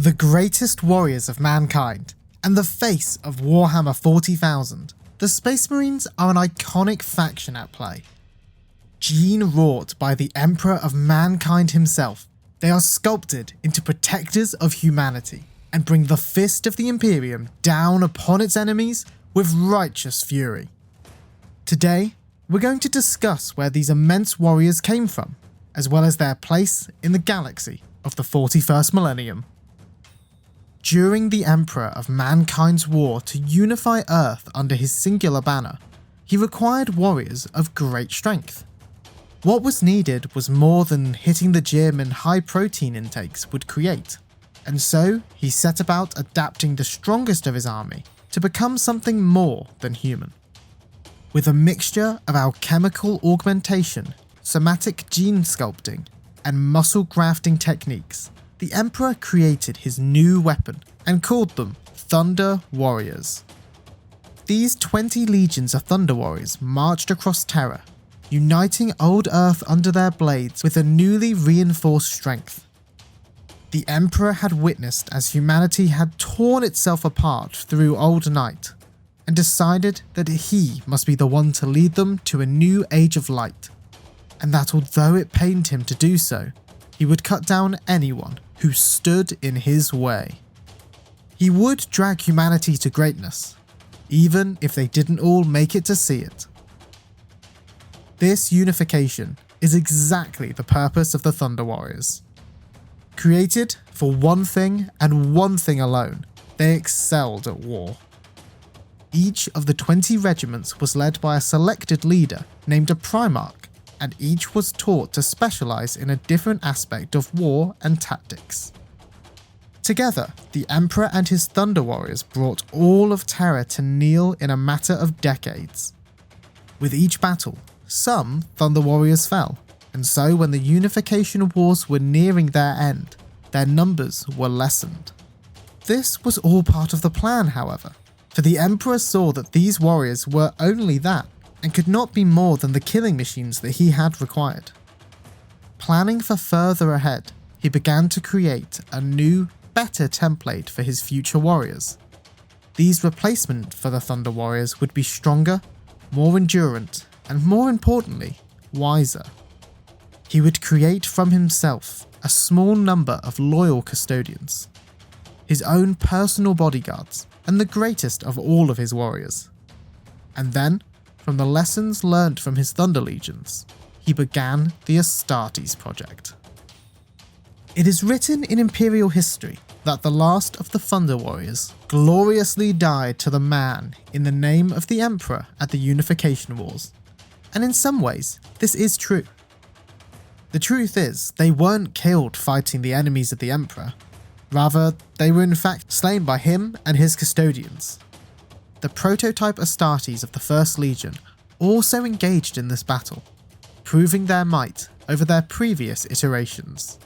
The greatest warriors of mankind, and the face of Warhammer 40,000, the Space Marines are an iconic faction at play. Gene-wrought by the Emperor of Mankind himself, they are sculpted into protectors of humanity and bring the fist of the Imperium down upon its enemies with righteous fury. Today, we're going to discuss where these immense warriors came from, as well as their place in the galaxy of the 41st millennium. During the Emperor of Mankind's war to unify Earth under his singular banner, he required warriors of great strength. What was needed was more than hitting the gym and high protein intakes would create, and so he set about adapting the strongest of his army to become something more than human. With a mixture of alchemical augmentation, somatic gene sculpting, and muscle grafting techniques, the Emperor created his new weapon and called them Thunder Warriors. These 20 legions of Thunder Warriors marched across Terra, uniting old Earth under their blades with a newly reinforced strength. The Emperor had witnessed as humanity had torn itself apart through Old Night, and decided that he must be the one to lead them to a new age of light, and that although it pained him to do so, he would cut down anyone who stood in his way. He would drag humanity to greatness, even if they didn't all make it to see it. This unification is exactly the purpose of the Thunder Warriors. Created for one thing and one thing alone, they excelled at war. Each of the 20 regiments was led by a selected leader named a Primarch, and each was taught to specialize in a different aspect of war and tactics. Together, the Emperor and his Thunder Warriors brought all of Terra to kneel in a matter of decades. With each battle, some Thunder Warriors fell, and so when the Unification Wars were nearing their end, their numbers were lessened. This was all part of the plan, however, for the Emperor saw that these warriors were only that, and could not be more than the killing machines that he had required. Planning for further ahead, he began to create a new, better template for his future warriors. These replacement for the Thunder Warriors would be stronger, more endurant, and more importantly, wiser. He would create from himself a small number of loyal custodians, his own personal bodyguards, and the greatest of all of his warriors. And then, from the lessons learned from his Thunder Legions, he began the Astartes project. It is written in Imperial history that the last of the Thunder Warriors gloriously died to the man in the name of the Emperor at the Unification Wars, and in some ways, this is true. The truth is, they weren't killed fighting the enemies of the Emperor, rather, they were in fact slain by him and his custodians. The prototype Astartes of the First Legion also engaged in this battle, proving their might over their previous iterations.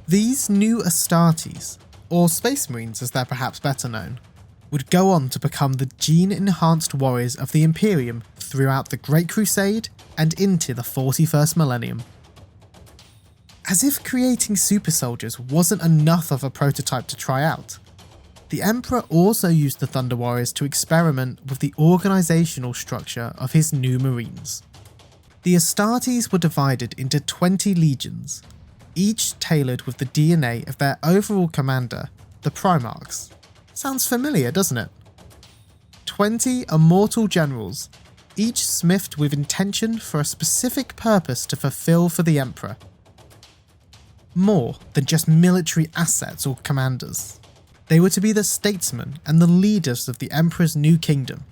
These new Astartes, or Space Marines as they're perhaps better known, would go on to become the gene-enhanced warriors of the Imperium throughout the Great Crusade and into the 41st millennium. As if creating super soldiers wasn't enough of a prototype to try out, the Emperor also used the Thunder Warriors to experiment with the organisational structure of his new Marines. The Astartes were divided into 20 legions, each tailored with the DNA of their overall commander, the Primarchs. Sounds familiar, doesn't it? 20 immortal generals, each smithed with intention for a specific purpose to fulfill for the Emperor. More than just military assets or commanders. They were to be the statesmen and the leaders of the Emperor's new kingdom,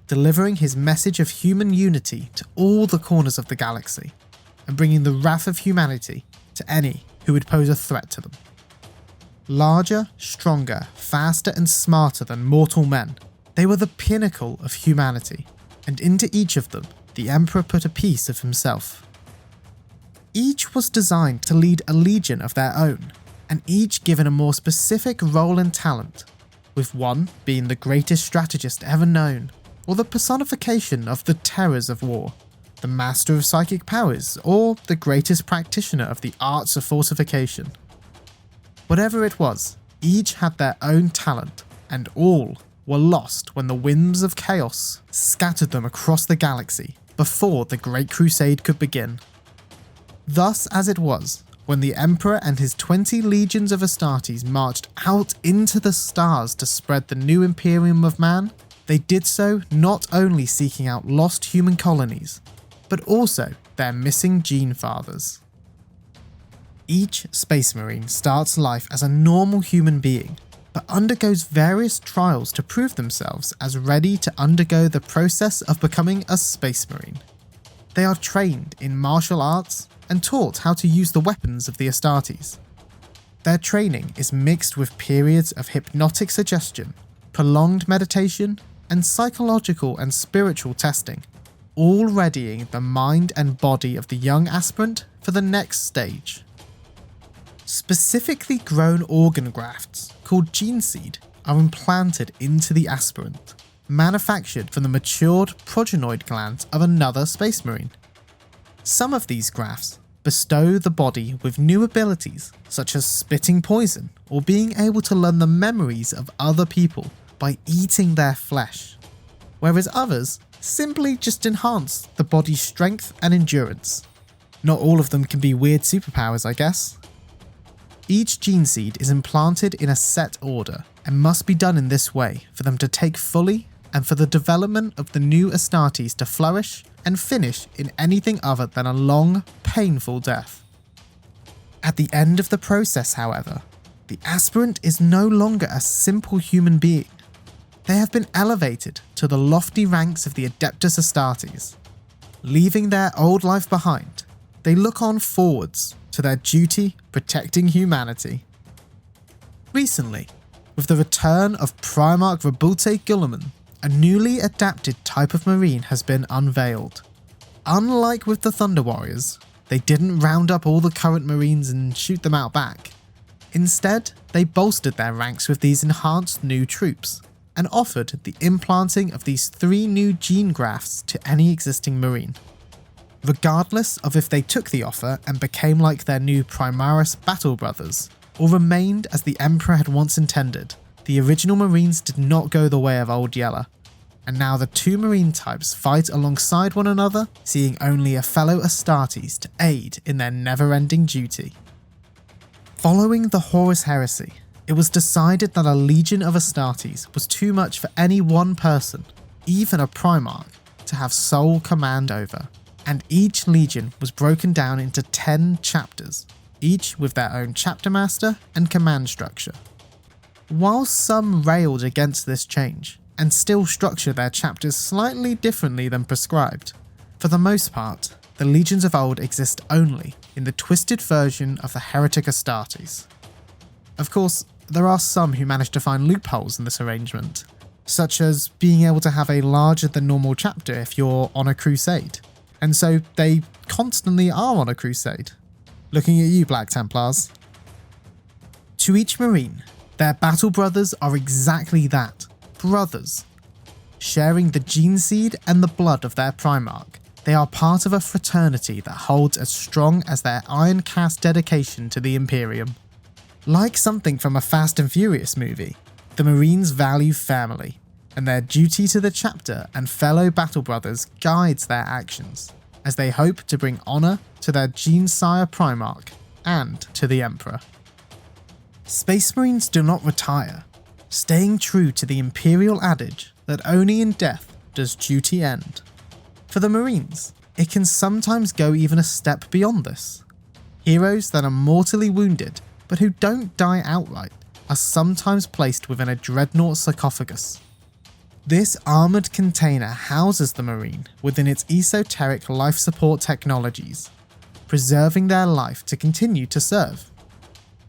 delivering his message of human unity to all the corners of the galaxy, and bringing the wrath of humanity to any who would pose a threat to them. Larger, stronger, faster and smarter than mortal men, they were the pinnacle of humanity, and into each of them, the Emperor put a piece of himself. Each was designed to lead a legion of their own, and each given a more specific role and talent, with one being the greatest strategist ever known, or the personification of the terrors of war, the master of psychic powers, or the greatest practitioner of the arts of fortification. Whatever it was, each had their own talent, and all were lost when the winds of chaos scattered them across the galaxy before the Great Crusade could begin. Thus as it was, when the Emperor and his 20 legions of Astartes marched out into the stars to spread the new Imperium of Man, they did so not only seeking out lost human colonies, but also their missing gene fathers. Each Space Marine starts life as a normal human being, but undergoes various trials to prove themselves as ready to undergo the process of becoming a Space Marine. They are trained in martial arts and taught how to use the weapons of the Astartes. Their training is mixed with periods of hypnotic suggestion, prolonged meditation, and psychological and spiritual testing, all readying the mind and body of the young aspirant for the next stage. Specifically grown organ grafts, called gene seed, are implanted into the aspirant, manufactured from the matured progenoid glands of another Space Marine. Some of these grafts bestow the body with new abilities, such as spitting poison or being able to learn the memories of other people by eating their flesh, whereas others simply just enhance the body's strength and endurance. Not all of them can be weird superpowers, I guess. Each gene seed is implanted in a set order and must be done in this way for them to take fully and for the development of the new Astartes to flourish and finish in anything other than a long, painful death. At the end of the process, however, the aspirant is no longer a simple human being. They have been elevated to the lofty ranks of the Adeptus Astartes. Leaving their old life behind, they look on forwards to their duty protecting humanity. Recently, with the return of Primarch Rabulte Guilliman, a newly adapted type of Marine has been unveiled. Unlike with the Thunder Warriors, they didn't round up all the current Marines and shoot them out back. Instead, they bolstered their ranks with these enhanced new troops, and offered the implanting of these 3 new gene grafts to any existing Marine. Regardless of if they took the offer and became like their new Primaris battle brothers, or remained as the Emperor had once intended, the original Marines did not go the way of Old Yeller, and now the 2 Marine types fight alongside one another, seeing only a fellow Astartes to aid in their never-ending duty. Following the Horus Heresy, it was decided that a legion of Astartes was too much for any one person, even a Primarch, to have sole command over, and each legion was broken down into 10 chapters, each with their own chapter master and command structure. While some railed against this change, and still structure their chapters slightly differently than prescribed, for the most part, the legions of old exist only in the twisted version of the heretic Astartes. Of course, there are some who manage to find loopholes in this arrangement, such as being able to have a larger than normal chapter if you're on a crusade, and so they constantly are on a crusade. Looking at you, Black Templars. To each Marine, their battle brothers are exactly that, brothers. Sharing the gene seed and the blood of their Primarch, they are part of a fraternity that holds as strong as their iron-cast dedication to the Imperium. Like something from a Fast and Furious movie, the Marines value family, and their duty to the chapter and fellow battle brothers guides their actions, as they hope to bring honour to their gene sire Primarch and to the Emperor. Space Marines do not retire, staying true to the Imperial adage that only in death does duty end. For the Marines, it can sometimes go even a step beyond this. Heroes that are mortally wounded but who don't die outright are sometimes placed within a Dreadnought sarcophagus. This armoured container houses the Marine within its esoteric life support technologies, preserving their life to continue to serve.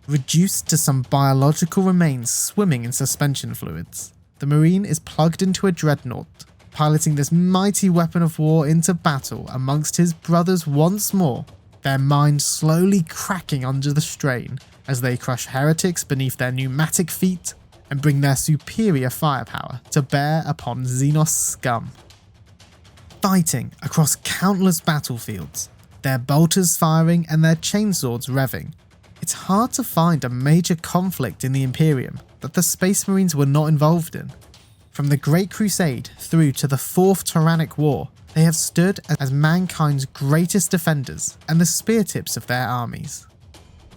Reduced to some biological remains swimming in suspension fluids, the Marine is plugged into a Dreadnought, piloting this mighty weapon of war into battle amongst his brothers once more, their minds slowly cracking under the strain as they crush heretics beneath their pneumatic feet and bring their superior firepower to bear upon Xenos scum. Fighting across countless battlefields, their bolters firing and their chainswords revving, it it's hard to find a major conflict in the Imperium that the Space Marines were not involved in. From the Great Crusade through to the Fourth Tyrannic War, they have stood as mankind's greatest defenders and the spear tips of their armies.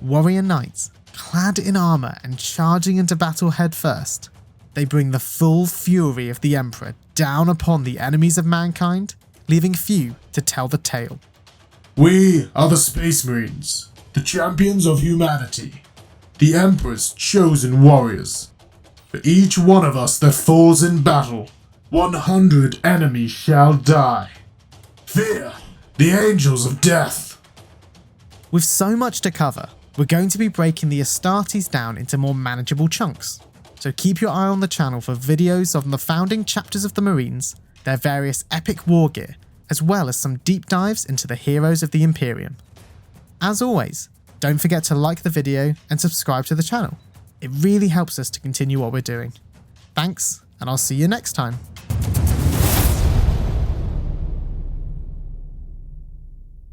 Warrior knights, clad in armour and charging into battle head first, they bring the full fury of the Emperor down upon the enemies of mankind, leaving few to tell the tale. We are the Space Marines, the champions of humanity, the Emperor's chosen warriors. For each one of us that falls in battle, 100 enemies shall die. Fear the angels of death. With so much to cover, we're going to be breaking the Astartes down into more manageable chunks. So keep your eye on the channel for videos on the founding chapters of the Marines, their various epic war gear, as well as some deep dives into the heroes of the Imperium. As always, don't forget to like the video and subscribe to the channel. It really helps us to continue what we're doing. Thanks, and I'll see you next time.